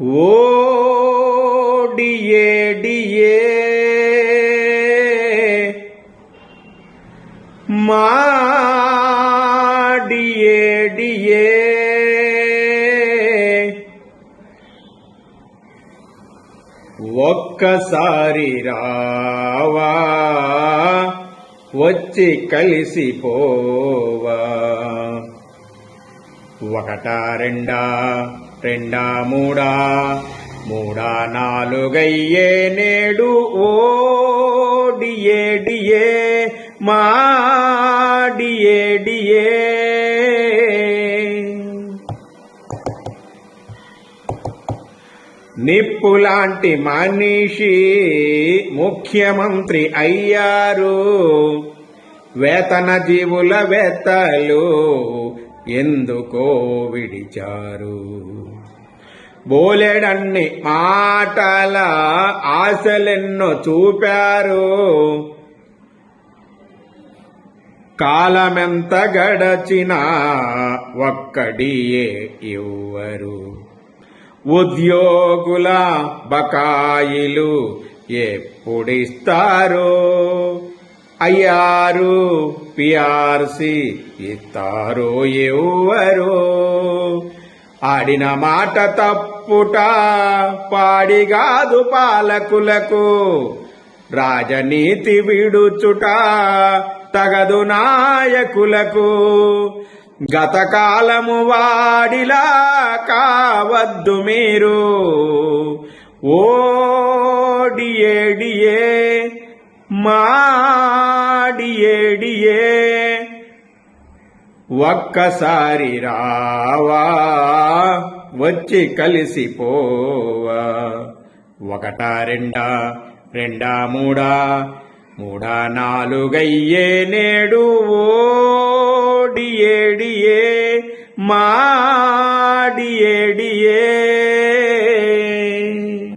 ఓ డియే డియే మా డియే డియే ఒక్కసారి రావా వచ్చి కలిసిపోవా ఒకటా రెండా రెండా మూడా మూడా నాలుగయ్యే నేడు ఓ డియే డియే మా డియే డియే నిప్పులాంటి మనిషి ముఖ్యమంత్రి అయ్యారు. వేతన జీవుల వేత్తలు ఎందుకో విడిచారు. బోలెడన్ని మాటల ఆశలెన్నో చూపారు. కాలమెంత గడచినా ఒక్కడియే ఇవ్వరు. ఉద్యోగుల బకాయిలు ఎప్పుడిస్తారు? అయ్యారు పిఆర్సి ఇస్తారో ఎవ్వరు? ఆడిన మాట తప్పుట పాడిగాదు పాలకులకు. రాజనీతి విడుచుట తగదు నాయకులకు. గతకాలము వాడిలా కావద్దు మీరు. ఓ డియే డియే మా డియే డియే ఒక్కసారి రావా వచ్చి కలిసిపోవా ఒకటా రెండా రెండా మూడా మూడా నాలుగయ్యే నేడు ఓ డియే డియే మా డియే డియే